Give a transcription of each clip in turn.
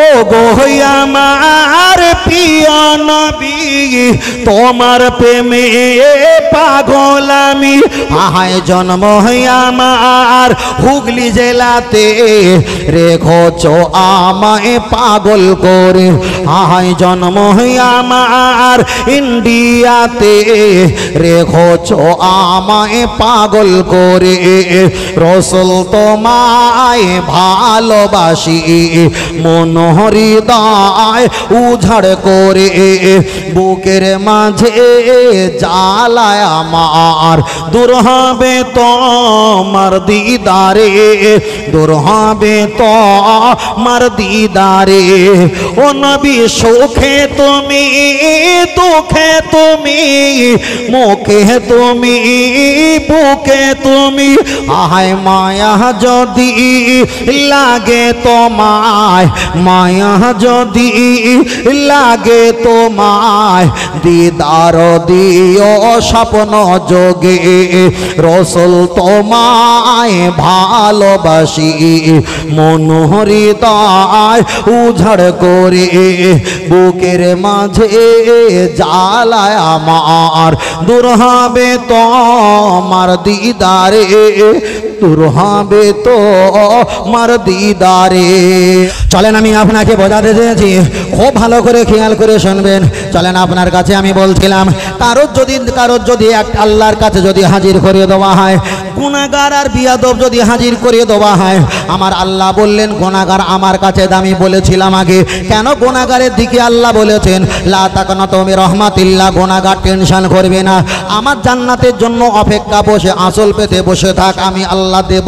ও গো আমার প্রিয় নবী তোমার প্রেমে পাগল আমি। আহায় জন্ম আমার হুগলি জেলাতে রেখেছো আমায় পাগল করে। আহায় জন্ম আমার ইন্ডিয়াতে রেখেছো আমায় পাগল করে। রসুল তোমায় ভালোবাসি মন হৃদয় উজাড় করে। বুকের মাঝে জ্বালায় আমার দূর হবে তোমার দিদারে, দূর হবে তোমার দিদারে। ও নবী সুখে তুমি দুঃখে তুমি মুখে তুমি বুকে তুমি। আহায় মায়া যদি লাগে তোমায়, মায়া যদি লাগে তোমায় দিদার দিও স্বপ্ন যোগে। রসুল তোমায় ভালোবাসি মন হৃদয় উজাড় করে। বুকের মাঝে জ্বালায় আমার দূর হবে তোমার দিদারে, দূর হবে তোমার দিদারে। চলেন আমি আপনাকে বোঝাতে চেয়েছি, খুব ভালো করে খেয়াল করে শুনবেন। চলেন আপনার কাছে আমি বলছিলাম কারোর যদি এক আল্লাহর কাছে যদি হাজির করে দেওয়া হয়, গুনাহগার আর বিয়াদব যদি হাজির করে দেওয়া হয়, আমার আল্লাহ বললেন গুনাহগার আমার কাছে দামি। বলেছিলাম আগে কেন গুনাহগারের দিকে আল্লাহ বলেছেন লা তাকনাতু মির রাহমাতিল্লাহ, গুনাহগার টেনশন করবে না, আমার জান্নাতের জন্য অপেক্ষা বসে আসল পেতে বসে থাক, আমি আল্লাহ দেব।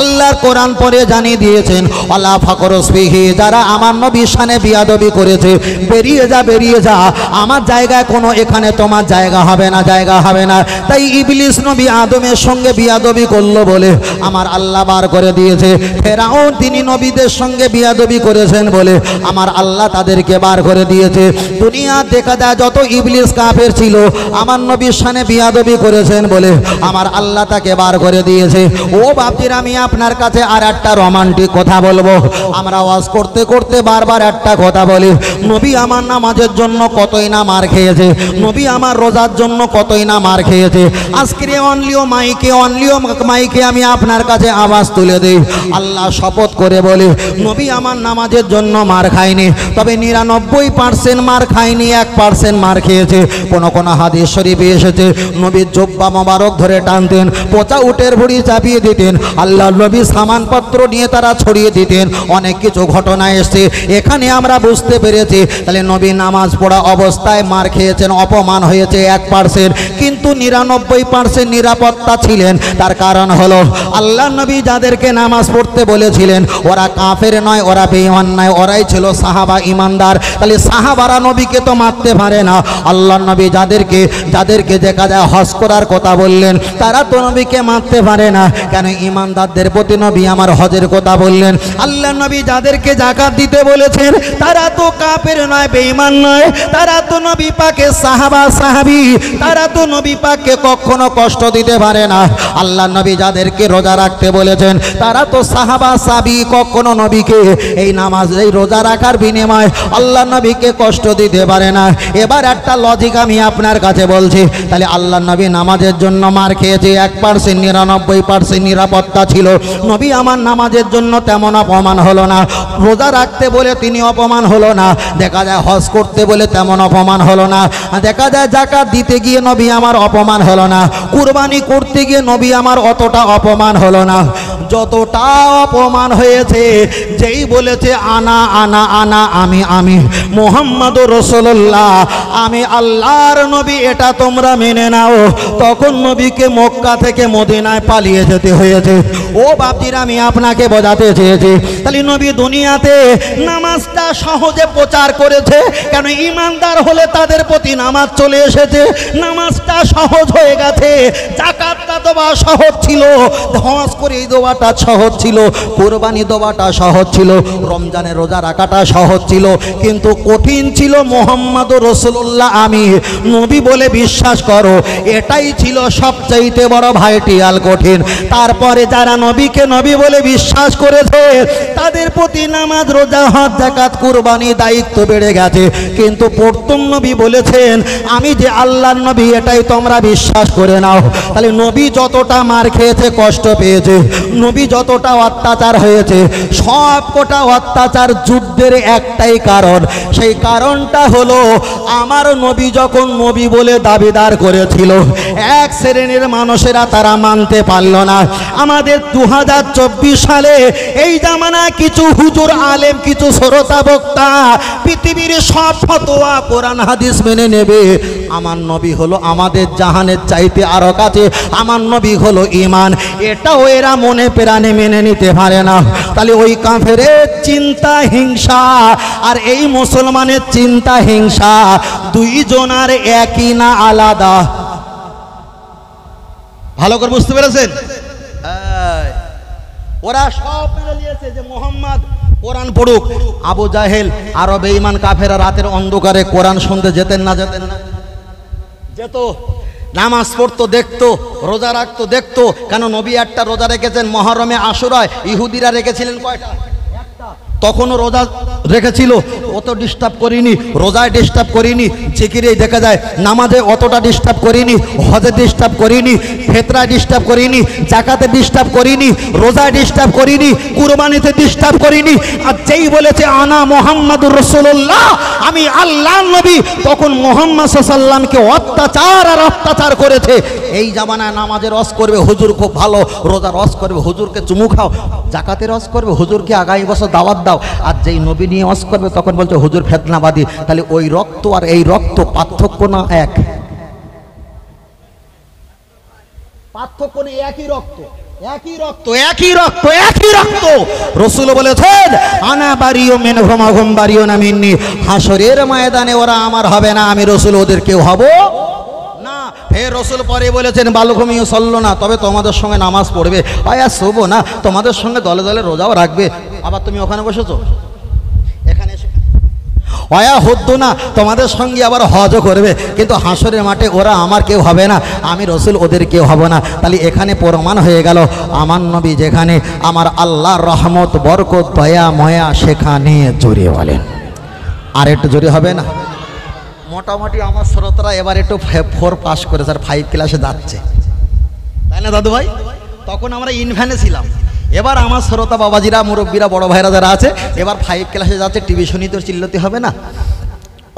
আল্লাহর কোরআন পড়ে জানিয়ে দিয়েছেন ওয়ালা ফাকরুস ফিহি, যারা আমার নবীর শানে বিয়াদবি করেছে বেরিয়ে যা, বেরিয়ে যা, আমার জায়গায় কোনো এখানে তোমার জায়গা হবে না, জায়গা হবে না। তাই ইবলিস নবী আদমের সঙ্গে বিয়াদবি করলো বলে আমার আল্লাহ বার করে দিয়েছে। ফেরাউন তিনি নবীদের সঙ্গে বিয়াদবি করেছেন বলে আমার আল্লাহ তাদেরকে বার করে দিয়েছে। দুনিয়া দেখা যায় যত ইবলিস কাফের ছিল আমার নবীর শানে বিয়াদবি করেছেন বলে আমার আল্লাহ তাকে বার করে দিয়েছে। ও বাপজির আমি আপনার কাছে আর একটা রোমান্টিক কথা বলবো। আমরা ওয়াজ করতে করতে বারবার একটা কথা বলি, নবী আমার নামাজের জন্য কতই না মার খেয়েছে, নবী আমার রোজার জন্য কতই না মার খেয়েছে। আজকের অনলিও মাইকে আমি আপনার কাছে আওয়াজ তুলে দিই, আল্লাহ শপথ করে বলি নবী আমার নামাজের জন্য মার খায়নি, তবে 99% মার খায়নি, 1% মার খেয়েছে। কোন হাদিস শরীফে এসেছে নবীর জুব্বা মোবারক ধরে টানতেন, পচা উটের ভুঁড়ি চাপিয়ে দিতেন, আল্লাহ নবী সামানপত্র নিয়ে তারা ছড়িয়ে দিতেন। অনেক কিছু ঘটনা এসছে, এখানে আমরা বুঝতে পেরেছি তাহলে নবী নামাজ পড়া অবস্থায় মার খেয়েছেন, অপমান হয়েছে 1%, কিন্তু 99% নিরাপত্তা ছিলেন। তার কারণ হলো আল্লাহ নবী যাদেরকে নামাজ পড়তে বলেছিলেন ওরা কাফের নয়, ওরা বেঈমান নয়, ওরাই ছিল সাহাবা ইমানদার। তাহলে সাহাবারা নবীকে তো মারতে পারে না। আল্লাহ নবী যাদেরকে দেখা যায় হজ করার কথা বললেন তারা তো নবীকে মারতে পারে না, কেন ইমানদারদের প্রতি নবী আমার হজের কথা বললেন। আল্লাহ নবী যাদেরকে যাকাত দিতে বলেছেন তারা তো কাফের নয়, বেঈমান নয়, তারা তো নবী পাকের সাহাবী, তারা তো নবী পাককে কখনো কষ্ট দিতে পারে না। আল্লাহ নবী যাদেরকে রোজা রাখতে বলেছেন তারা তো সাহাবী, কখনো নবীকে এই নামাজ এই রোজা রাখার বিনিময়ে আল্লাহ নবীকে কষ্ট দিতে পারে না। এবার একটা লজিক আমি আপনার কাছে বলছি, তাহলে আল্লাহ নবী নামাজের জন্য মার খেয়েছে 1%, 99% নিরাপত্তা ছিল, নবী আমার নামাজের জন্য তেমন অপমান হলো না। রোজা রাখতে বলে তিনি অপমান হলো না, দেখা যায় হজ করতে বলে তেমন অপমান হলো না, দেখা যায় যাকাত দিতে গিয়ে নবী আমার অপমান হলো না, কুরবানি করতে গিয়ে নবী আমার অতটা অপমান হলো না। যতটা অপমান হয়েছে যেই বলেছে আনা আনা আনা, আমি মুহাম্মাদুর রাসূলুল্লাহ, আমি আল্লাহর নবী, এটা তোমরা মেনে নাও, তখন নবীকে মক্কা থেকে মদিনায় পালিয়ে যেতে হয়েছে। ও বাপজিরা আমি আপনাকে বোঝাতে চেয়েছি তাহলে নবী দুনিয়াতে নামাজটা সহজে প্রচার করেছে, কেন ইমানদার হলে তাদের প্রতি নামাজ চলে এসেছে, নামাজটা সহজ হয়ে গেছে। যাকাতটা দেওয়া সহজ ছিল, হজ করে দেওয়া দেওয়াটা সহজ ছিল, কুরবানি দেওয়াটা সহজ ছিল, রমজানের রোজা রাখাটা সহজ ছিল, কিন্তু কঠিন ছিল মুহাম্মদুর রাসূলুল্লাহ আমি নবী বলে বিশ্বাস করো, এটাই ছিল সবচাইতে বড় ভাইটিয়াল কঠিন। তারপরে যারা নবীকে নবী বলে বিশ্বাস করেছে তাদের প্রতি নামাজ রোজা হজ যাকাত কুরবানি দায়িত্ব বেড়ে গেছে, কিন্তু প্রথম নবী বলেছেন আমি যে আল্লাহর নবী এটাই তোমরা বিশ্বাস করে নাও। তাহলে নবী যতটা মার খেয়েছে, কষ্ট পেয়েছে, নবী যতটা অত্যাচার হয়েছে, সব কটা অত্যাচার যুদ্ধের একটাই কারণ, সেই কারণটা হলো আমার নবী যখন নবী বলে দাবিদার করেছিল এক শ্রেণীর মানুষেরা তারা মানতে পারল না। আমাদের 2024 সালে এই জামানা কিছু হুজুর আলেম, কিছু শ্রোতা বক্তা পৃথিবীর সব ফতোয়া কোরআন হাদিস মেনে নেবে, আমার নবী হলো আমাদের জাহানের চাইতে আরো কাছে, আমার নবী হলো ঈমান, এটাও এরা মনে প্রাণে মেনে নিতে পারে না। তাহলে ওই কাফেরের চিন্তা হিংসা আর এই মুসলমানের চিন্তা হিংসা দুইজনার একই না আলাদা? ভালো করে বুঝতে পেরেছেন? ওরা সব মেনে নিয়েছে যে মুহাম্মদ কোরআন পড়ুক। আবু জাহেল আরো বেঈমান কাফেরা রাতের অন্ধকারে কোরআন শুনতে যেতেন না? যেতেন না? যেত। নামাজ পড়তো, দেখতো, রোজা রাখতো, দেখতো। কেন? নবী একটা রোজা রেখেছেন মহরমে আশুরায়, ইহুদিরা রেখেছিলেন কয়টা? তখনও রোজা রেখেছিল, অত ডিস্টার্ব করিনি, রোজায় ডিস্টার্ব করিনি, জিকিরেই দেখা যায়, নামাজে অতটা ডিস্টার্ব করিনি, হজে ডিস্টার্ব করিনি, ফিতরায় ডিস্টার্ব করিনি, যাকাতে ডিস্টার্ব করিনি, রোজায় ডিস্টার্ব করিনি, কুরবানিতে ডিস্টার্ব করিনি। আর যেই বলেছে আনা মুহাম্মাদুর রাসূলুল্লাহ, আমি আল্লাহর নবী, তখন মুহাম্মদ সাল্লাল্লাহু আলাইহি ওয়াসাল্লামকে অত্যাচার আর অত্যাচার করেছে। এই জামানায় নামাজের রস করবে হুজুর খুব ভালো, রোজা রস করবে হুজুরকে চুমু খাও, যাকাতে রস করবে হুজুরকে আগামী বছর দাওয়াত দাও, আর যেই নবী নিয়ে ওয়াজ করবে তখন বলছে হুজুর ফিতনাবাদী। তাহলে ওই রক্ত আর এই রক্ত পার্থক্য না এক? পার্থক্য নেই, একই রক্ত, একই রক্ত, একই রক্ত, একই রক্ত। রাসূল বলেছেন আনা বারিও মিনহুম হুম বারিও না মিন্নি, হাসরের ময়দানে ওরা আমার হবে না, আমি রাসূল ওদের কেউ হব না। ফের রাসূল পরে বলেছেন বালুকুমিও চললো না, তবে তোমাদের সঙ্গে নামাজ পড়বে, আয়া শোবো না, তোমাদের সঙ্গে দলে দলে রোজাও রাখবে। আবার তুমি ওখানে বসেছো, এখানে এসে অয়া হদ্দ না, তোমাদের সঙ্গে আবার হজও করবে, কিন্তু হাসরের মাঠে ওরা আমার কেউ হবে না, আমি রাসূল ওদের কেউ হব না। তাহলে এখানে প্রমাণ হয়ে গেল আমার নবী যেখানে, আমার আল্লাহর রহমত বরকত দয়া ময়া সেখানে জোরে বলেন। আর একটু জোরে হবে না? মোটামুটি আমার শ্রোতারা এবার একটু 4 পাস করেছে আর 5 ক্লাসে যাচ্ছে, তাই না দাদু ভাই? তখন আমরা ইনভ্যানে ছিলাম, এবার আমার শ্রোতা বাবাজিরা, মুরব্বীরা, বড় ভাইরা যারা আছে এবার 5 ক্লাসে যাচ্ছে। টিউশনি তো চিল্লাতে হবে না,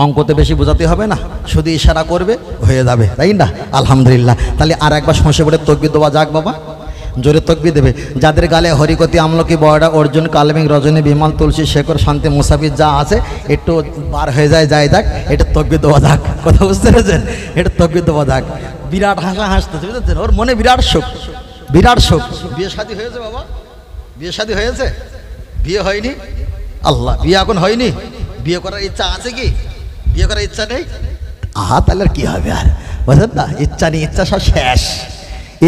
অঙ্কতে বেশি বোঝাতে হবে না, শুধু ইশারা করবে হয়ে যাবে, তাই না? আলহামদুলিল্লাহ। তাহলে আর একবার সমস্যা পড়ে তকবির দেওয়া যাক বাবা, জোরে তকবির দেবে। যাদের গালে হরিকতি, আমলকি, বয়ডা, অর্জুন, কালমিক, রজনী, বিমল, তুলসী, শেখর, শান্তি, মুসাফির যা আছে একটু বার হয়ে যায়, যাই যাক, এটা তকবির দেওয়া যাক। কথা বুঝতে পেরেছেন? এটা তকবির দেওয়া যাক। বিরাট হাসা হাসতেছে, বুঝেছেন? ওর মনে বিরাট শোক, বিরাট শোক। বিয়ে শাদী হয়েছে বাবা? বিয়ে শাদী হয়েছে? বিয়ে হয়নি? আল্লাহ, বিয়ে এখন হয়নি? বিয়ে করার ইচ্ছা আছে কি? বিয়ে করার ইচ্ছা নেই? আহা, তাহলে আর কি হবে? আর বুঝলেন না, ইচ্ছা নেই, ইচ্ছা সব শেষ,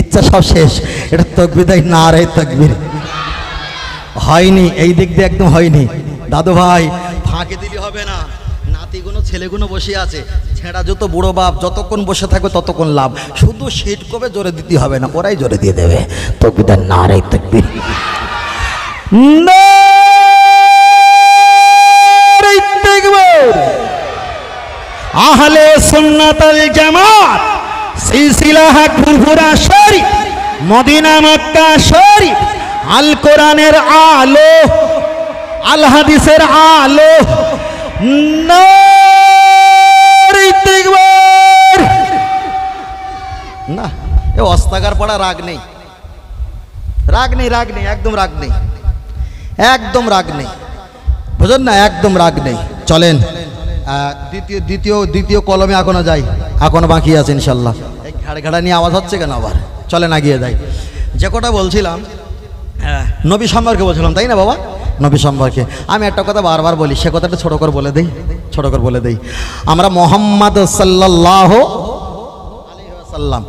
ইচ্ছা সব শেষ। এটা তকবির দেয় না, রে তকবির হয়নি, এই দিক দিয়ে একদম হয়নি। দাদু ভাই ফাঁকে দিলে হবে না, নাতিগুলো ছেলেগুলো বসে আছে, ছেঁড়া যত বুড়ো বাপ যতক্ষণ বসে থাকবে ততক্ষণ লাভ, শুধু সিট কবে জোরে দিতে হবে না, ওরাই জোরে দিয়ে দেবে। তকবির দেয় না, রে তকবির। আহলে সুন্নাত ওয়াল জামাত সিলসিলাহ ফুরফুরা শরীফ, মদিনা মক্কা শরীফ, আল কোরআনের আলো, আল হাদিসের আলো, না এ অস্তাগার পড়া রাগ নেই, রাগ নেই, রাগ নেই, একদম রাগ নেই, একদম রাগ নেই, বুঝলেন না? একদম রাগ নেই। চলেন দ্বিতীয় কলমে এখনো যাই, এখনো বাকি আছে ইনশাল্লাহ। এই ঘাড়ঘাড়া নিয়ে আওয়াজ হচ্ছে কেন আবার? চলেন এগিয়ে যাই। যে কটা বলছিলাম নবী সম্পর্কে বলছিলাম, তাই না বাবা? নবী সম্পর্কে আমি একটা কথা বারবার বলি, সে কথাটা ছোট করে বলে দেই, ছোট করে বলে দেই। আমরা মুহাম্মদ সাল্লাল্লাহু আলাইহি ওয়াসাল্লাম,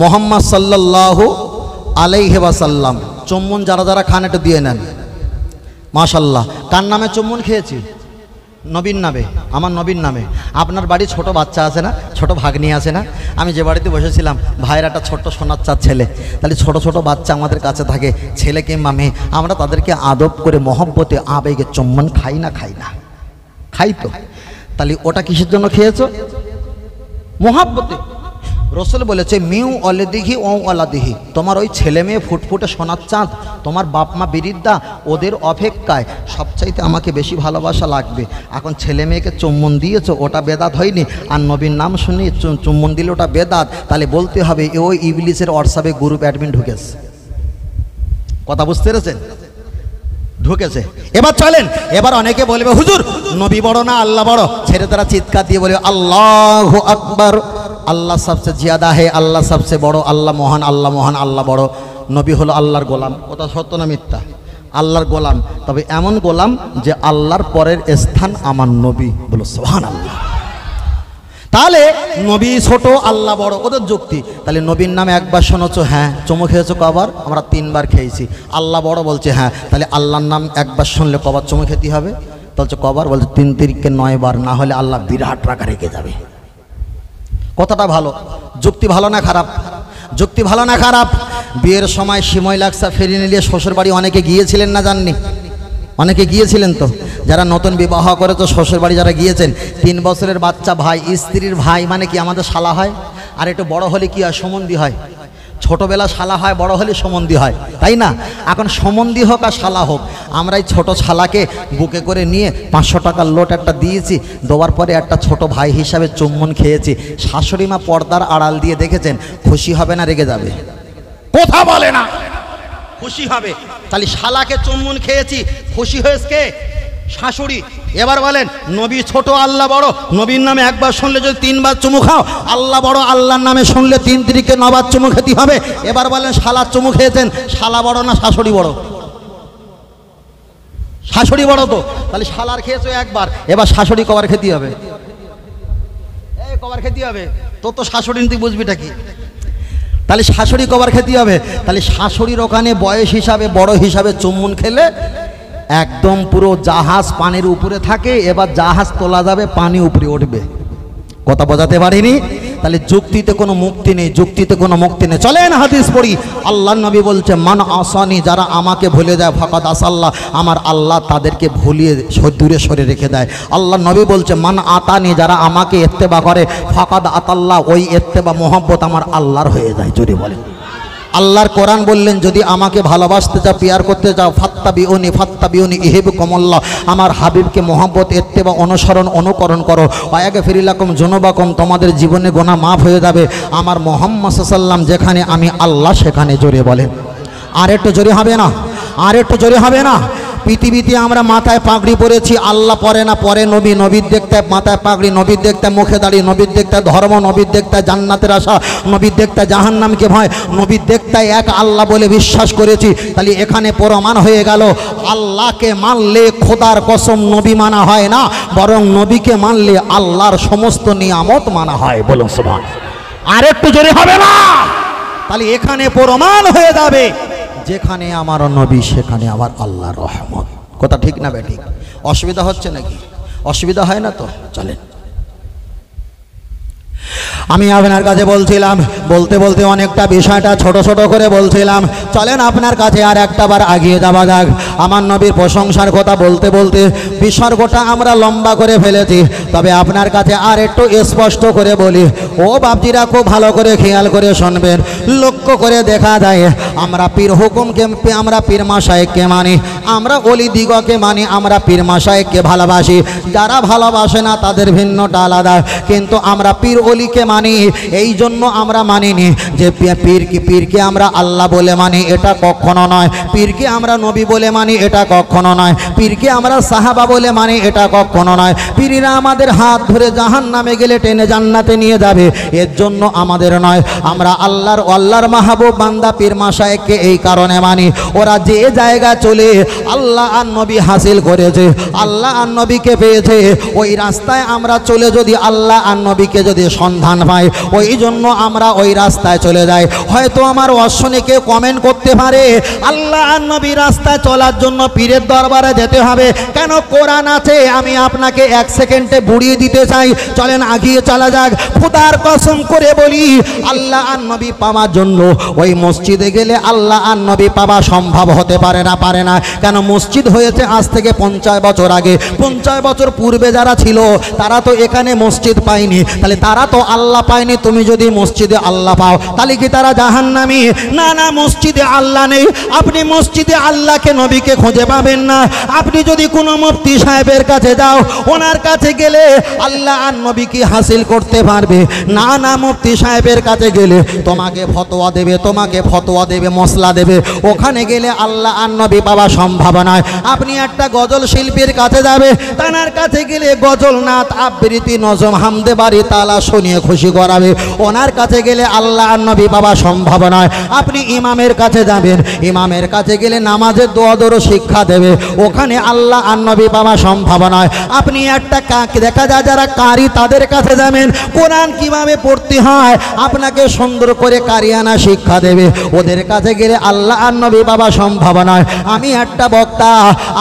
মুহাম্মদ সাল্লাল্লাহু আলাইহি ওয়াসাল্লাম চুম্বন যারা যারা খান একটু দিয়ে নেন। মাশাল্লাহ। কার নামে চুম্বন খেয়েছি? নবীর নামে, আমার নবীর নামে। আপনার বাড়ি ছোট বাচ্চা আছে না, ছোট ভাগ্নি আছে না? আমি যে বাড়িতে বসেছিলাম, ভাইয়ের একটা ছোট্ট সোনার চাঁদ ছেলে, তাহলে ছোট ছোট বাচ্চা আমাদের কাছে থাকে, ছেলে কিংবা মেয়ে, আমরা তাদেরকে আদব করে মহব্বতে আবেগে চুম্বন খাই না? খাই তো। তাহলে ওটা কিসের জন্য খেয়েছো? মহব্বতে। রসুল বলেছে মিউ অলেদিহি ও অলাদিহি, তোমার ওই ছেলে মেয়ে ফুটফুটে সোনার চাঁদ, তোমার বাপ মা বিরিদ্দা, ওদের অপেক্ষায় সবচাইতে আমাকে বেশি ভালোবাসা লাগবে। এখন ছেলে মেয়েকে চুম্বন দিয়েছো, ওটা বেদাত হয়নি, আর নবীর নাম শুনি চুম্বন দিলে ওটা বেদাত, তাহলে বলতে হবে ওই ইবলিসের হোয়াটসঅ্যাপে গ্রুপ অ্যাডমিন ঢুকেছে। কথা বুঝতে পেরেছেন? ঢুকেছে। এবার চলেন, এবার অনেকে বলবে হুজুর নবী বড় না আল্লাহ বড়? ছেড়ে তারা চিৎকার দিয়ে বলবে আল্লাহু আকবার, আল্লাহ সবচেয়ে জিয়াদা হে, আল্লাহ সবচেয়ে বড়, আল্লাহ মহান, আল্লাহ মহান, আল্লাহ বড়। নবী হলো আল্লাহর গোলাম। কথা সত্য না মিথ্যা? আল্লাহর গোলাম, তবে এমন গোলাম যে আল্লাহর পরের স্থান আমার নবী। বলো সুবহানাল্লাহ। তাহলে নবী ছোট আল্লাহ বড়, ওদের যুক্তি। তাহলে নবীর নামে একবার শোনেছো? হ্যাঁ। চুমু খেয়েছো কবার? আমরা 3 বার খেয়েছি। আল্লাহ বড় বলছে হ্যাঁ। তাহলে আল্লাহর নাম একবার শুনলে কবার চুমু খেতে হবে? বলছে কবার? বলছে 3 তিরিকে 9 বার, না হলে আল্লাহ বিরাট রাগা রেখে যাবে। কথাটা ভালো, যুক্তি ভালো না খারাপ? যুক্তি ভালো না খারাপ? বিয়ের সময় সিময় লাগসা ফেরিয়ে নিয়ে শ্বশুর বাড়ি অনেকে গিয়েছিলেন না জাননি? অনেকে গিয়েছিলেন তো। যারা নতুন বিবাহ করে তো শ্বশুর বাড়ি যারা গিয়েছেন, 3 বছরের বাচ্চা ভাই, স্ত্রীর ভাই মানে কি আমাদের শালা হয়? আর একটু বড় হলে কি হয়? সম্বন্ধী হয়। ছোটবেলা শালা হয়, বড় হলে সম্বন্ধী হয়, তাই না? এখন সম্বন্ধী হোক আর শালা হোক, আমরা এই ছোটো শালাকে বুকে করে নিয়ে 500 টাকার লোট একটা দিয়েছি, দেওয়ার পরে একটা ছোট ভাই হিসাবে চুম্বন খেয়েছি। শাশুড়ি মা পর্দার আড়াল দিয়ে দেখেছেন, খুশি হবে না রেগে যাবে? কথা বলে না, খুশি হবে। তাহলে শালাকে চুম্বন খেয়েছি, খুশি হয়েছে কে? শাশুড়ি। এবার বলেন নবী ছোট আল্লাহ বড়? নবীর নামে একবার শুনলে যদি 3 বার চুমু খাও, আল্লাহ বড়, আল্লাহর নামে শুনলে 3 তিরিকে 9 বার চুমু খেতে হবে। এবার বলেন শালা চুমু খেয়েছেন, শালা বড় না শাশুড়ি বড়? শাশুড়ি বড় তো। তাহলে শালার খেয়েছো একবার, এবার শাশুড়ি কবার খেতে হবে? এই কবার খেতে হবে? তো শাশুড়ি তুই বুঝবিটা কি? তাহলে শাশুড়ি কবার খেতে হবে? তাহলে শাশুড়ির ওখানে বয়স হিসাবে বড় হিসাবে চুম্বন খেলে একদম পুরো জাহাজ পানির উপরে থাকে, এবার জাহাজ তোলা যাবে, পানি উপরে উঠবে। কথা বোঝাতে পারিনি? তাহলে যুক্তিতে কোনো মুক্তি নেই, যুক্তিতে কোনো মুক্তি নেই। চলেন হাদিস পড়ি। আল্লাহর নবী বলছে মান আসানি, যারা আমাকে ভুলে যায়, ফাকাদ আসাল্লাহ, আমার আল্লাহ তাদেরকে ভুলিয়ে দূরে সরে রেখে দেয়। আল্লাহর নবী বলছে মান আতানি, যারা আমাকে ইত্তেবা করে, ফাকাদ আতাল্লাহ, ওই ইত্তেবা মোহাব্বত আমার আল্লাহর হয়ে যায়। জোরে বলেন। আল্লাহর কোরআন বললেন যদি আমাকে ভালোবাসতে চাও, পিয়ার করতে চাও, ফাত্তাবিউনি ইহিবকুমুল্লাহ, আমার হাবিবকে মোহাব্বত ইত্তেবা অনুকরণ করো। ওয়াগফির লাকুম যুনুবাকুম, তোমাদের জীবনে গুনাহ মাফ হয়ে যাবে। আমার মুহাম্মদ সাল্লাল্লাহু আলাইহি ওয়াসাল্লাম যেখানে, আমি আল্লাহ সেখানে। জোরে বলেন। আর একটু জোরে হবে না? আর একটু জোরে হবে না? পৃথিবীতে আমরা মাথায় পাগড়ি পরেছি, আল্লাহ পরে না, পরে নবী। নবীর দেখতে মাথায় পাগড়ি, নবীর দেখতে মুখে দাড়ি, নবীর দেখতে ধর্ম, নবীর দেখতে জান্নাতের আশা, নবীর দেখতে জাহান্নামকে ভয়, নবীর দেখতে এক আল্লাহ বলে বিশ্বাস করেছি। তাহলে এখানে প্রমাণ হয়ে গেল আল্লাহকে মানলে খোদার কসম নবী মানা হয় না, বরং নবীকে মানলে আল্লাহর সমস্ত নিয়ামত মানা হয়। বলুন সুবহানাল্লাহ। আর একটু জোরে হবে না? তাহলে এখানে প্রমাণ হয়ে যাবে যেখানে আমার নবী সেখানে আমার আল্লাহর রহমত। কথা ঠিক না বেঠিক? অসুবিধা হচ্ছে নাকি? অসুবিধা হয় না তো? চলেন। আমি আপনার কাছে বলছিলাম, বলতে বলতে অনেকটা বিষয়টা ছোট ছোট করে বলছিলাম। চলেন আপনার কাছে আর একটা বার আগিয়ে যাওয়া যাক। আমার নবীর প্রশংসার কথা বলতে বলতে বিসর্গটা আমরা লম্বা করে ফেলেছি, তবে আপনার কাছে আর একটু স্পষ্ট করে বলি। ও বাপজিরা খুব ভালো করে খেয়াল করে শুনবেন। লক্ষ্য করে দেখা যায় আমরা পীর হুকুমকে, আমরা পীর মাশায়েখকে মানি, আমরা অলি দিগকে মানি, আমরা পীর মাশায়েখকে ভালোবাসি। যারা ভালোবাসে না তাদের ভিন্নটা আলাদা, কিন্তু আমরা পীর অলিকে মানি। এই জন্য আমরা মানিনি যে পীরকে আমরা আল্লাহ বলে মানি, এটা কখনো নয়। পীরকে আমরা নবী বলে মানি, এটা কখনো নয়। পীরকে আমরা সাহাবা বলে মানি, এটা কখনো নয়। পীররা আমাদের হাত ধরে জাহান্নামে গেলে টেনে জান্নাতে নিয়ে যাবে, এর জন্য আমাদের নয়। আমরা আল্লাহর মাহবুব বান্দা পীর মাশায়েখকে এই কারণে মানি, ওরা যে জায়গা চলে আল্লাহ আর নবী হাসিল করেছে, আল্লাহ আর নবীকে পেয়েছে, ওই রাস্তায় আমরা চলে যদি আল্লাহ আর নবীকে যদি সন্ধান পাই, ওই জন্য আমরা ওই রাস্তায় চলে যাই। হয়তো আমার অশ্বনে কেউ কমেন্ট করতে পারে, আল্লাহ আর নবী রাস্তায় চলার জন্য পীরের দরবারে যেতে হবে কেন? কোরআন আছে। আমি আপনাকে 1 সেকেন্ডে বুড়িয়ে দিতে চাই, চলেন আগিয়ে চলা যাক। খোদার কসম করে বলি, আল্লাহ আর নবী পাওয়ার জন্য ওই মসজিদে গেলে আল্লাহ আর নবী পাওয়া সম্ভব হতে পারে না, পারে না। কেন? মসজিদ হয়েছে আজ থেকে 50 বছর আগে। 50 বছর পূর্বে যারা ছিল তারা তো এখানে মসজিদ পায়নি, তাহলে তারা তো আল্লাহ পায়নি। তুমি যদি মসজিদে আল্লাহ পাও তাহলে কি তারা জাহান্নামী? না না, মসজিদে আল্লাহ নেই। আপনি মসজিদে আল্লাহকে নবীকে খুঁজে পাবেন না। আপনি যদি কোনো মুফতি সাহেবের কাছে যাও, ওনার কাছে গেলে আল্লাহ আর নবী কি হাসিল করতে পারবে? না না, মুফতি সাহেবের কাছে গেলে তোমাকে ফতোয়া দেবে, তোমাকে ফতোয়া দেবে, মশলা দেবে। ওখানে গেলে আল্লাহ আর নবী পাওয়া সম্ভব নয়। আপনি একটা গজল শিল্পীর কাছে যাবে, তার কাছে গেলে গজল নাথ আবৃত্তি নজম হামদে বাড়ি তালা শুনিয়ে খুশি করাবে। ওনার কাছে গেলে আল্লাহ আর নবী পাওয়া সম্ভব নয়। আপনি ইমামের কাছে যাবেন, ইমামের কাছে গেলে নামাজের দোয়া দোরো শিক্ষা দেবে। ওখানে আল্লাহ আর নবী পাওয়া সম্ভব নয়। আপনি একটা দেখা যায় যারা কারি, তাদের কাছে যাবেন, কোরআন কিভাবে পড়তে হয় আপনাকে সুন্দর করে কারিয়ানা শিক্ষা দেবে। ওদের কাছে গেলে আল্লাহ আর নবী পাওয়া সম্ভব নয়। আমি একটা বক্তা,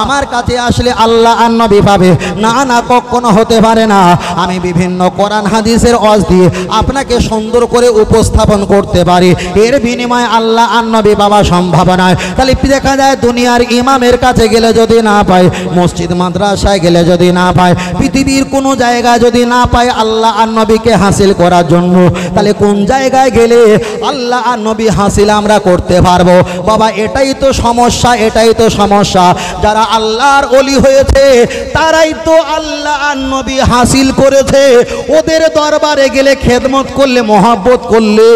আমার কাছে আসলে আল্লাহ আর নবী পাবে? না না, কখনো হতে পারে না। আমি বিভিন্ন কোরআন হাদিসের ওয়াজ দিয়ে আপনাকে সুন্দর করে উপস্থাপন করতে পারি, এর বিনিময়ে আল্লাহ আর নবী পাওয়া সম্ভব নয়। তাহলে দেখা যায় দুনিয়ার ইমামের কাছে গেলে যদি না পায়, মসজিদ মাদ্রাসায় গেলে যদি না পায়, পৃথিবীর কোনো জায়গায় যদি না পায় আল্লাহ আর নবীকে হাসিল করার জন্য, তাহলে কোন জায়গায় গেলে আল্লাহ আর নবী হাসিল আমরা করতে পারবো? বাবা, এটাই তো সমস্যা, এটাই তো সমস্যা। যারা আল্লাহর ওলি হয়েছে তারাই তো আল্লাহ আর নবী হাসিল করেছে। ওদের দরবারে গেলে খেদমত করলে, মহব্বত করলে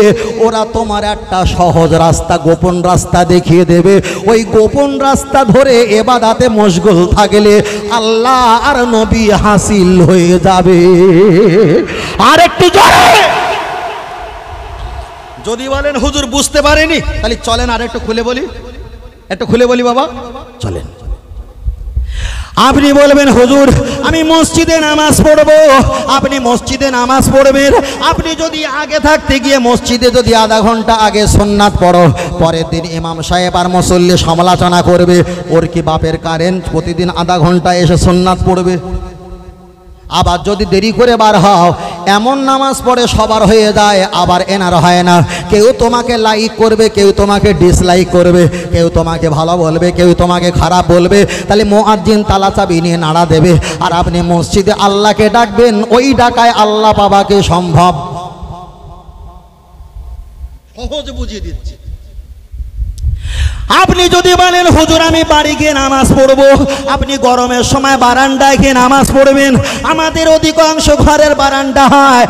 ওরা তোমার একটা সহজ রাস্তা, গোপন রাস্তা দেখিয়ে দেবে। ওই গোপন রাস্তা ধরে ইবাদতে মশগুল থাকলে আল্লাহ আর নবী হাসিল হয়ে যাবে। আর একটু জোরে যদি বলেন হুজুর বুঝতে পারেনি, তাহলে চলেন আর একটু খুলে বলি, একটু খুলে বলি বাবা, চলেন। আপনি বলবেন হুজুর আমি মসজিদে নামাজ পড়বো, আপনি মসজিদে নামাজ পড়বেন। আপনি যদি আগে থাকতে গিয়ে মসজিদে যদি আধা ঘন্টা আগে সুন্নাত পড়ো, পরের দিন ইমাম সাহেব আর মুসল্লি সমালোচনা করবে, ওর কি বাপের কারেন্ট প্রতিদিন আধা ঘন্টা এসে সুন্নাত পড়বে। আবার যদি দেরি করে বার হও, এমন নামাজ পড়ে সবার হয়ে যায়, আবার এনার হয় না। কেউ তোমাকে লাইক করবে, কেউ তোমাকে ডিসলাইক করবে, কেউ তোমাকে ভালো বলবে, কেউ তোমাকে খারাপ বলবে। তাহলে মুয়াজ্জিন তালা চাবি নিয়ে নাড়া দেবে, আর আপনি মসজিদে আল্লাহকে ডাকবেন। ওই ডাকায় আল্লাহ পাওয়া কি সম্ভব? সহজ বুঝিয়ে দিচ্ছি। আপনি যদি বলেন হুজুর আমি বাড়ি গিয়ে নামাজ পড়বো, আপনি গরমের সময় বারান্দায় গিয়ে নামাজ পড়বেন। আমাদের অধিকাংশ ঘরের বারান্দা হয়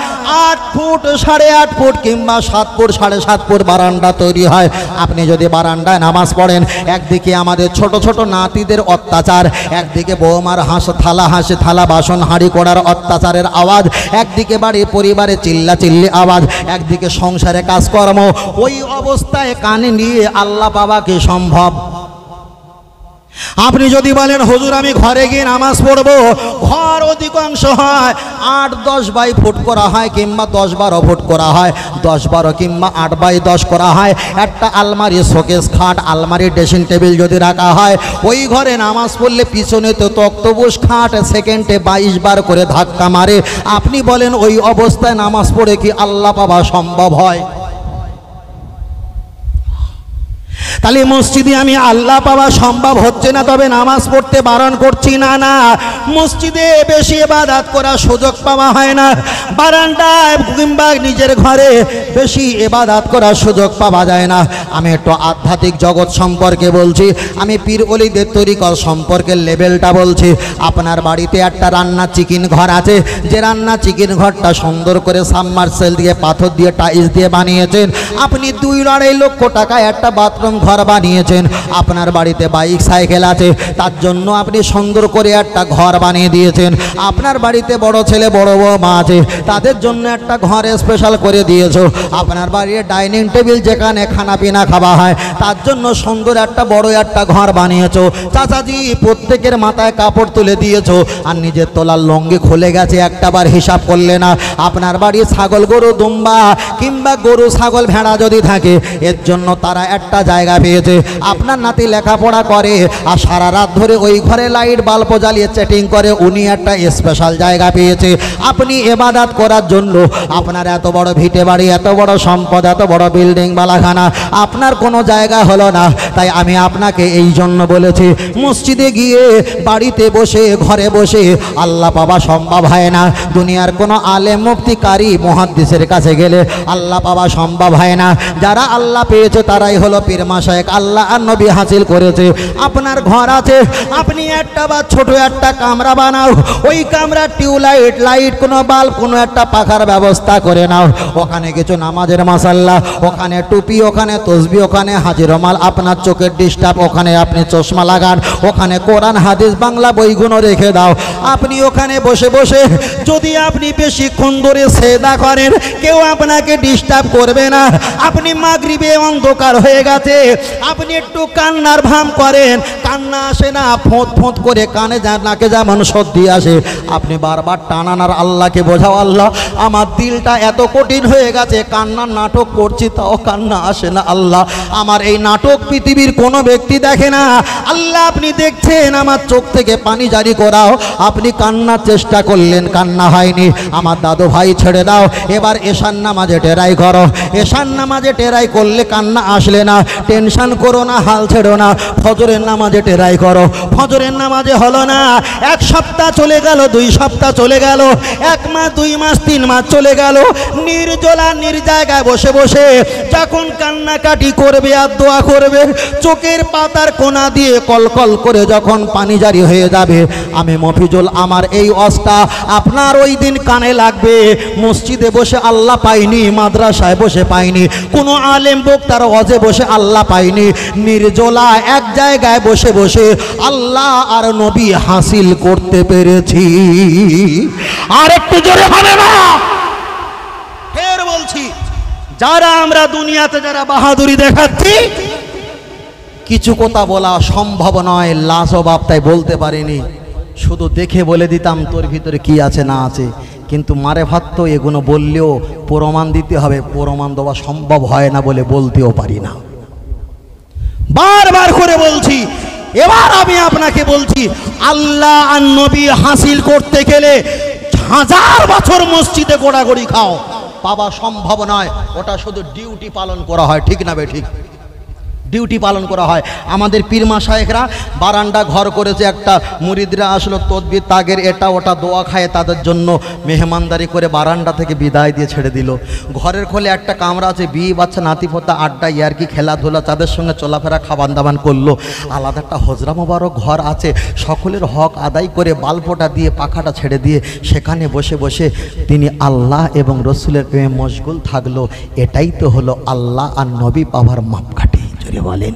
8 ফুট, 8.5 ফুট কিংবা 7 ফুট, 7.5 ফুট বারান্দা তৈরি হয়। আপনি যদি বারান্দায় নামাজ পড়েন, একদিকে আমাদের ছোট ছোট নাতিদের অত্যাচার, একদিকে বৌমার হাঁসে থালা বাসন হাঁড়ি করার অত্যাচারের আওয়াজ, একদিকে বাড়ি পরিবারে চিল্লাচিল্লি আওয়াজ, একদিকে সংসারে কাজকর্ম। ওই অবস্থায় কানে নিয়ে আল্লাহ পাওয়া কি সম্ভব? আপনি যদি বলেন হুজুর আমি ঘরে গিয়ে নামাজ পড়বো, ঘর অধিকাংশ হয় 8-10 বাই ফুট করা হয়, কিংবা 10-12 ফুট করা হয়, 10-12 কিংবা 8x10 করা হয়। একটা আলমারি, শোকেস খাট, আলমারি, ড্রেসিং টেবিল যদি রাখা হয়, ওই ঘরে নামাজ পড়লে পিছনে তো তক্তপোষ খাট সেকেন্ডে 22 বার করে ধাক্কা মারে। আপনি বলেন ওই অবস্থায় নামাজ পড়ে কি আল্লাহ পাওয়া সম্ভব হয়? তাহলে মসজিদে আমি আল্লাহ পাওয়া সম্ভব হচ্ছে না, তবে নামাজ পড়তে বারণ করছি না। না, মসজিদে বেশি ইবাদত করার সুযোগ পাওয়া হয় না, বারান্দায় কিংবা নিজের ঘরে বেশি ইবাদত করার সুযোগ পাওয়া যায় না। আমি একটু আধ্যাত্মিক জগৎ সম্পর্কে বলছি, আমি পীর ওলিদের তরিকত সম্পর্কে লেভেলটা বলছি। আপনার বাড়িতে একটা রান্না চিকেন ঘর আছে, যে রান্না চিকেন ঘরটা সুন্দর করে সাবমার্সেল দিয়ে, পাথর দিয়ে, টাইলস দিয়ে বানিয়েছেন। আপনি 2-2.5 লক্ষ টাকায় একটা বাথরুম ঘর ঘর বানিয়েছেন, আপনার বাড়িতে বাইক সাইকেল আছে, তার জন্য আপনি সুন্দর করে একটা ঘর বানিয়ে দিয়েছেন। আপনার বাড়িতে বড় ছেলে বড় বৌমা আছে, তাদের জন্য একটা ঘর স্পেশাল করে দিয়েছো। আপনার বাড়ির ডাইনিং টেবিল যেখানে খানা পিনা খাওয়া হয়, তার জন্য সুন্দর একটা বড় একটা ঘর বানিয়েছো। চাচাজি প্রত্যেকের মাথায় কাপড় তুলে দিয়েছো, আর নিজের তোলার লঙ্গি খুলে গেছে, একটাবার হিসাব করলে না। আপনার বাড়ি ছাগল গরু দুম্বা কিংবা গরু ছাগল ভেড়া যদি থাকে, এর জন্য তারা একটা জায়গা পেয়েছে। আপনার নাতি লেখাপড়া করে আর সারা রাত ধরে ওই ঘরে লাইট বাল্ব জ্বালিয়ে চ্যাটিং করে, উনি একটা স্পেশাল জায়গা পেয়েছে আপনি ইবাদত করার জন্য। আপনার এত বড় ভিটে বাড়ি, এত বড় সম্পদ, এত বড় বিল্ডিং বালাখানা, আপনার কোনো জায়গা হলো না। তাই আমি আপনাকে এই জন্য বলেছি, মসজিদে গিয়ে বাড়িতে বসে ঘরে বসে আল্লাহ পাওয়া সম্ভব হয় না। দুনিয়ার কোনো আলেম মুফতি কারি মুহাদ্দিসের কাছে গেলে আল্লাহ পাওয়া সম্ভব হয় না। যারা আল্লাহ পেয়েছে তারাই হলো পীর মাশায়েখ, আল্লাহ আর নবী হাসিল করেছে। আপনার ঘর আছে, আপনি একটা বা ছোট একটা কামরা বানাও, ওই কামরা টিউবলাইট লাইট কোনো বাল্ব কোনো একটা পাখার ব্যবস্থা করে নাও। ওখানে কিছু নামাজের মাসাল্লাহ, ওখানে টুপি, ওখানে তসবি, ওখানে হাজির রুমাল, আপনার চোখের ডিস্টার্ব, ওখানে আপনি চশমা লাগান, ওখানে কোরআন হাদিস বাংলা বইগুলো রেখে দাও। আপনি ওখানে বসে বসে যদি আপনি বেশিক্ষণ ধরে সেজদা করেন, কেউ আপনাকে ডিস্টার্ব করবে না। আপনি মাগরিবে অন্ধকার হয়ে গেছে, আপনি একটু কান্নার ভাম করেন, কান্না আসে না, ফোঁত ফোঁত করে কানে নাকে যেমন সর্দি আসে, আপনি বারবার টানানার আল্লাহকে বোঝাও, আল্লাহ আমার দিলটা এত কঠিন হয়ে গেছে, কান্নার নাটক করছি তাও কান্না আসে না। আল্লাহ আমার এই নাটক পৃথিবীর কোনো ব্যক্তি দেখে না, আল্লাহ আপনি দেখছেন, আমার চোখ থেকে পানি জারি করাও। আপনি কান্নার চেষ্টা করলেন, কান্না হয়নি। আমার দাদু ভাই ছেড়ে দাও, এবার এশার নামাজে টেরাই করো। এশার নামাজে টেরাই করলে কান্না আসলে না, টেনশন করো না, হাল ছেড়ো না। ফজরের নামাজে টেরাই করো, ফজরের নামাজে হলো না, এক সপ্তাহ চলে গেল, 2 সপ্তাহ চলে গেল, 1 মাস 2 মাস 3 মাস চলে গেল, নির্জলা জায়গায় বসে বসে যখন কান্নাকাটি করবে আর দোয়া করবে, চোখের পাতার কোনা দিয়ে কলকল করে যখন পানি জারি হয়ে যাবে, আমি মফিজুল আমার এই ওয়াজটা আপনার ওই দিন কানে লাগবে। মসজিদে বসে আল্লাহ পাইনি, মাদ্রাসায় বসে পাইনি, কোনো আলেম বক্তার ওয়াজে বসে আল্লাহ পাইনি, নির্জলা এক জায়গায় বসে বসে আল্লাহ আর নবী হাসিল করতে পেরেছি। আর একটু জোরে হবে না? ফের বলছি, যারা আমরা দুনিয়াতে যারা বাহাদুরি দেখাচ্ছি, কিছু কথা বলা সম্ভব নয়, লাজবাব, তাই বলতে পারিনি। শুধু দেখে বলে দিতাম তোর ভিতরে কি আছে না আছে, কিন্তু মারেফাত তো এগুলো বললেও প্রমাণ দিতে হবে, প্রমাণ দেওয়া সম্ভব হয় না বলে বলতেও পারি না। বারবার করে বলছি, এবার আমি আপনাকে বলছি, আল্লাহ আর নবী হাসিল করতে গেলে 1000 বছর মসজিদে গোড়াগড়ি খাও, পাওয়া সম্ভব নয়। ওটা শুধু ডিউটি পালন করা হয়, ঠিক না বে ঠিক? ডিউটি পালন করা হয়। আমাদের পীর মাশায়েখরা বারান্দা ঘর করেছে, একটা মুরিদরা আসলো তদবির তাগের এটা ওটা দোয়া খায়, তাদের জন্য মেহমানদারি করে বারান্দা থেকে বিদায় দিয়ে ছেড়ে দিল। ঘরের খোলে একটা কামরা আছে, বিয়ে বাচ্চা নাতিপোতা আড্ডা ইয়ারকি খেলাধুলা, তাদের সঙ্গে চলাফেরা খাবান দাবান করলো। আলাদা একটা হজরা মোবারক ঘর আছে, সকলের হক আদায় করে বাল্বটা দিয়ে পাখাটা ছেড়ে দিয়ে সেখানে বসে বসে তিনি আল্লাহ এবং রসুলের প্রেমে মশগুল থাকলো। এটাই তো হলো আল্লাহ আর নবী পাওয়ার মাপকাঠি। বলেন,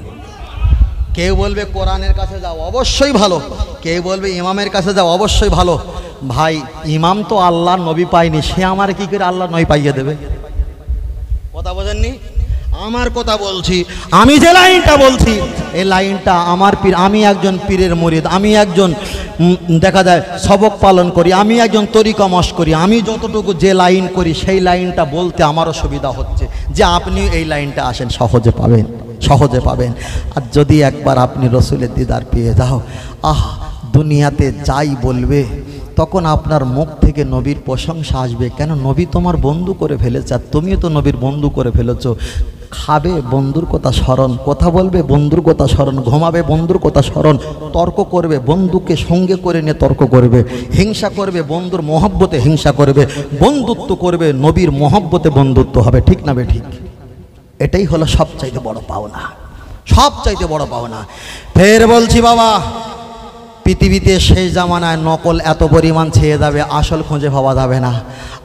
কেউ বলবে কোরআনের কাছে যাও, অবশ্যই ভালো। কেউ বলবে ইমামের কাছে যাও, অবশ্যই ভালো। ভাই, ইমাম তো আল্লাহ নবী পায়নি, সে আমার কি করে আল্লাহ নবী পাইয়ে দেবে? কথা বোঝেননি? আমার কথা বলছি, আমি যে লাইনটা বলছি এই লাইনটা আমার পীর, আমি একজন পীরের মুরিদ, আমি একজন দেখা যায় সবক পালন করি, আমি একজন তরিকা মশ করি, আমি যতটুকু যে লাইন করি সেই লাইনটা বলতে আমারও সুবিধা হচ্ছে যে আপনি এই লাইনটা আসেন, সহজে পাবেন, সহজে পাবেন। আর যদি একবার আপনি রসুলের দিদার পেয়ে যাও, দুনিয়াতে যাই বলবে তখন আপনার মুখ থেকে নবীর প্রশংসা আসবে। কেন? নবী তোমার বন্ধু করে ফেলেছে, আর তুমিও তো নবীর বন্ধু করে ফেলেছো। খাবে বন্ধুর কথা স্মরণ, কথা বলবে বন্ধুর কথা স্মরণ, ঘুমাবে বন্ধুর কথা স্মরণ, তর্ক করবে বন্ধুকে সঙ্গে করে নিয়ে তর্ক করবে, হিংসা করবে বন্ধুর মহব্বতে হিংসা করবে, বন্ধুত্ব করবে নবীর মহব্বতে বন্ধুত্ব হবে, ঠিক না বে ঠিক? এটাই হলো সবচাইতে বড় পাওনা, সবচাইতে বড় পাওনা। ফের বলছি বাবা, পৃথিবীতে শেষ জামানায় নকল এত পরিমাণ ছেয়ে যাবে, আসল খুঁজে পাওয়া যাবে না।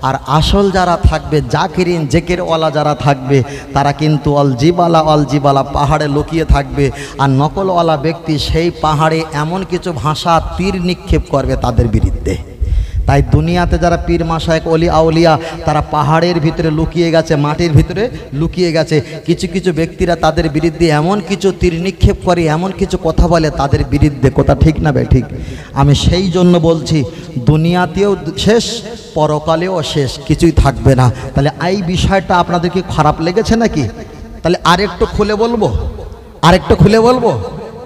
আর আসল যারা থাকবে, জাকিরিন জেকেরওয়ালা যারা থাকবে, তারা কিন্তু অলজিবালা পাহাড়ে লুকিয়ে থাকবে। আর নকলওয়ালা ব্যক্তি সেই পাহাড়ে এমন কিছু ভাষা তীর নিক্ষেপ করবে তাদের বিরুদ্ধে। তাই দুনিয়াতে যারা পীর মাশায়েখ ওলি আউলিয়া, তারা পাহাড়ের ভিতরে লুকিয়ে গেছে, মাটির ভিতরে লুকিয়ে গেছে। কিছু কিছু ব্যক্তিরা তাদের বিরুদ্ধে এমন কিছু তীর নিক্ষেপ করে, এমন কিছু কথা বলে তাদের বিরুদ্ধে। কথা ঠিক না বে ঠিক? আমি সেই জন্য বলছি, দুনিয়াতেও শেষ, পরকালেও শেষ, কিছুই থাকবে না। তাহলে এই বিষয়টা আপনাদের কি খারাপ লেগেছে নাকি? তাহলে আরেকটু খুলে বলবো, আরেকটু খুলে বলবো।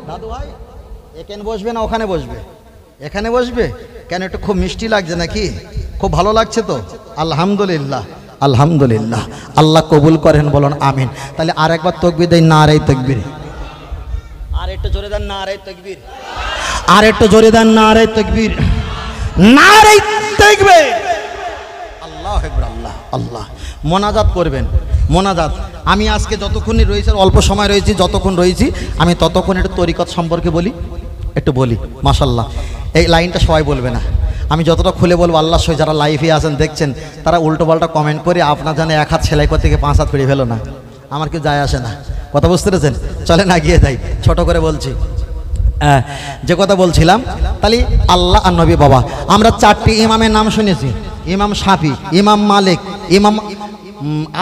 দাদু ভাই এখানে বসবে না ওখানে বসবে? এখানে বসবে কেন? একটু খুব মিষ্টি লাগছে নাকি? খুব ভালো লাগছে তো? আলহামদুলিল্লাহ, আলহামদুলিল্লাহ। আল্লাহ কবুল করেন, বলুন আমিন। তাহলে আর একবার তাকবীর দেই, নারে তাকবীর। আর একটু জোরে দেন, নারে তাকবীর। আর একটু জোরে দেন, নারে তাকবীর, নারে তাকবীর। আল্লাহু আকবার, আল্লাহ আল্লাহ। মোনাজাত করবেন, মোনাজাত। আমি আজকে যতক্ষণই রয়েছি, অল্প সময় রয়েছি, যতক্ষণ রয়েছি আমি ততক্ষণ একটু তরিকত সম্পর্কে বলি, একটু বলি। মাশাল্লাহ, এই লাইনটা সবাই বলবে না, আমি যতটা খুলে বলবো। আল্লাহ সই যারা লাইভে আছেন দেখছেন, তারা উল্টো পাল্টা কমেন্ট করে আপনার জানে এক হাত সেলাই করতে গিয়ে 5 হাত পেরিয়ে ফেলো না, আমার কি যায় আসে না। কথা বুঝতে পেরেছেন? চলেন এগিয়ে যাই, ছোট করে বলছি। যে কথা বলছিলাম, তাহলে আল্লাহ আর নবী বাবা, আমরা 4টি ইমামের নাম শুনেছি, ইমাম শাফি, ইমাম মালিক, ইমাম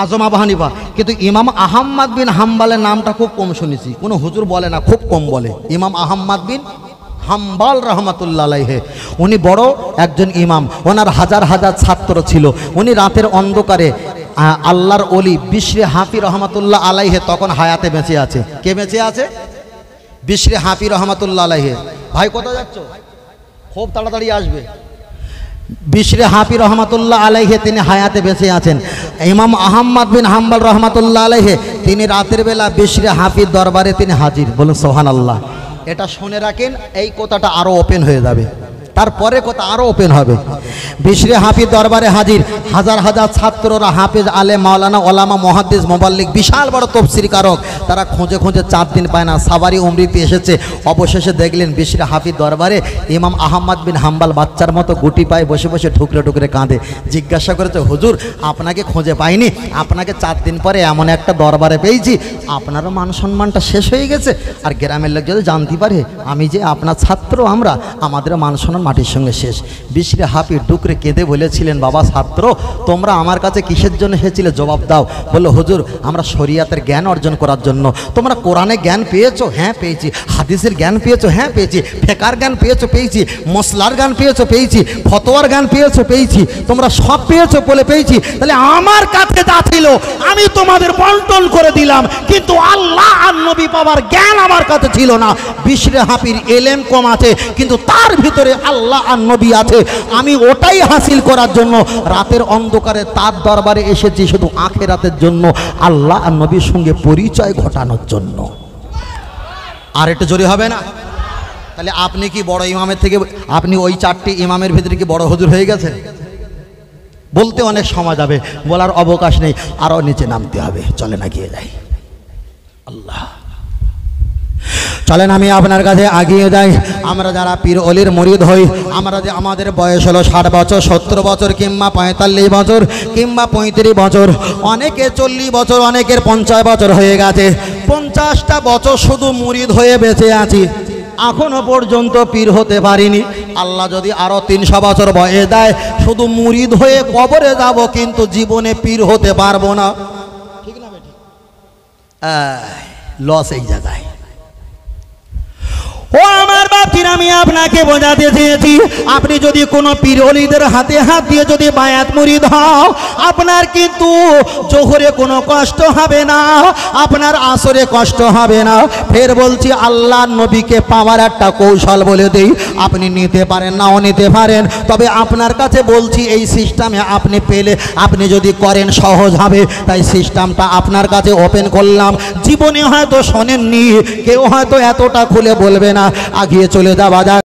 আজম আবু হানিফা, কিন্তু ইমাম আহমদ বিন হাম্বলের নামটা খুব কম শুনেছি। কোনো হুজুর বলে না, খুব কম বলে। ইমাম আহমদ বিন হাম্বল রহমতুল্লাহ আলাইহি, উনি বড় একজন ইমাম। ওনার হাজার হাজার ছাত্র ছিল। উনি রাতের অন্ধকারে আল্লাহর ওলি বিশরে হাফি রহমতুল্লাহ আলাইহি তখন হায়াতে বেঁচে আছে। কে বেঁচে আছে? বিশরে হাফি রহমতুল্লাহ আলাইহি। ভাই কোথায় যাচ্ছ? খুব তাড়াতাড়ি আসবে। বিশরে হাফি রহমতুল্লাহ আলাইহি তিনি হায়াতে বেঁচে আছেন। ইমাম আহমদ বিন হাম্বল রহমতুল্লাহ আলাইহি তিনি রাতের বেলা বিশরে হাফির দরবারে তিনি হাজির। বলুন সুবহানাল্লাহ। এটা শুনে রাখেন, এই কথাটা আরো ওপেন হয়ে যাবে, তারপরে কথা আরো ওপেন হবে। বিশরে হাফিজ দরবারে হাজির, হাজার হাজার ছাত্ররা, হাফেজ, আলেম, মাওলানা, ওলামা, মুহাদ্দিস, মুবাল্লিগ, বিশাল বড় তফসির কারক, তারা খুঁজে খুঁজে 4 দিন পায় না, সাবারি উমরিতে এসেছে। অবশেষে দেখলেন বিশরে হাফিজ দরবারে ইমাম আহমদ বিন হাম্বল বাচ্চার মতো গুটি পায়ে বসে বসে ঠুকরে ঠুকরে কাঁদে। জিজ্ঞাসা করেছে, হুজুর আপনাকে খুঁজে পাইনি, আপনাকে 4 দিন পরে এমন একটা দরবারে পেয়েছি, আপনারও মান সম্মানটা শেষ হয়ে গেছে। আর গ্রামের লোক যদি জানতে পারে আমি যে আপনার ছাত্র, আমাদের মান সম্মান মাটির সঙ্গে শেষ। বিশরে হাফি ডুকরে কেঁদে বলেছিলেন, বাবা ছাত্র তোমরা আমার কাছে কিসের জন্য এসেছিলে, জবাব দাও। বললো, হুজুর আমরা শরিয়াতের জ্ঞান অর্জন করার জন্য। তোমরা কোরআনে জ্ঞান পেয়েছো? হ্যাঁ পেয়েছি। হাদিসের জ্ঞান পেয়েছো? হ্যাঁ পেয়েছি। ফেকার জ্ঞান পেয়েছো? পেয়েছি। মশলার জ্ঞান পেয়েছো? পেয়েছি। ফতোয়ার জ্ঞান পেয়েছো? পেয়েছি। তোমরা সব পেয়েছো? বলে পেয়েছি। তাহলে আমার কাছে যা ছিল আমি তোমাদের বন্টন করে দিলাম, কিন্তু আল্লাহ আর নবী পাওয়ার জ্ঞান আমার কাছে ছিল না। বিশরে হাফির এলেম কম আছে, কিন্তু তার ভিতরে আল্লাহ আর নবী আছে। আমি ওটাই হাসিল করার জন্য রাতের অন্ধকারে তার দরবারে এসেছি, শুধু আখিরাতের জন্য, আল্লাহ আর নবীর সঙ্গে পরিচয় ঘটানোর জন্য। আর একটু জোরে হবে না? তাহলে আপনি কি বড় ইমামের থেকে, আপনি ওই 4টি ইমামের ভিতরে কি বড় হুজুর হয়ে গেছেন? বলতে অনেক সময় যাবে, বলার অবকাশ নেই, আরো নিচে নামতে হবে। চলে না গিয়ে যাই। আল্লাহ, চলেন আমি আপনার কাছে আগিয়ে যাই। আমরা যারা পীর অলির মুরিদ হই, আমরা যে আমাদের বয়স হলো 60 বছর, 70 বছর, কিংবা 45 বছর, কিংবা 35 বছর, অনেকে 40 বছর, অনেকের 50 বছর হয়ে গেছে। 50টা বছর শুধু মুরিদ হয়ে বেঁচে আছি, এখনো পর্যন্ত পীর হতে পারিনি। আল্লাহ যদি আরো 300 বছর বয়স দেয়, শুধু মুরিদ হয়ে কবরে যাব, কিন্তু জীবনে পীর হতে পারবো না। ঠিক না বেটি? লস এই জায়গায়। ও আমার বাপজিরা, আমি আপনাকে বোঝাতে চেয়েছি, আপনি যদি কোনো পীর ওলিদের হাতে হাত দিয়ে যদি বায়াত মুরিদ হও, আপনার কিন্তু জোহরে কোনো কষ্ট হবে না, আপনার আসরে কষ্ট হবে না। ফের বলছি, আল্লাহ নবীকে পাওয়ার একটা কৌশল বলে দেই, আপনি নিতে পারেন নাও নিতে পারেন, তবে আপনার কাছে বলছি এই সিস্টেমে আপনি পেলে, আপনি যদি করেন সহজ হবে। তাই সিস্টেমটা আপনার কাছে ওপেন করলাম। জীবনে হয়তো শোনেননি, কেউ হয়তো এতটা খুলে বলবে না, আগিয়ে চলে যাওয়া যাক।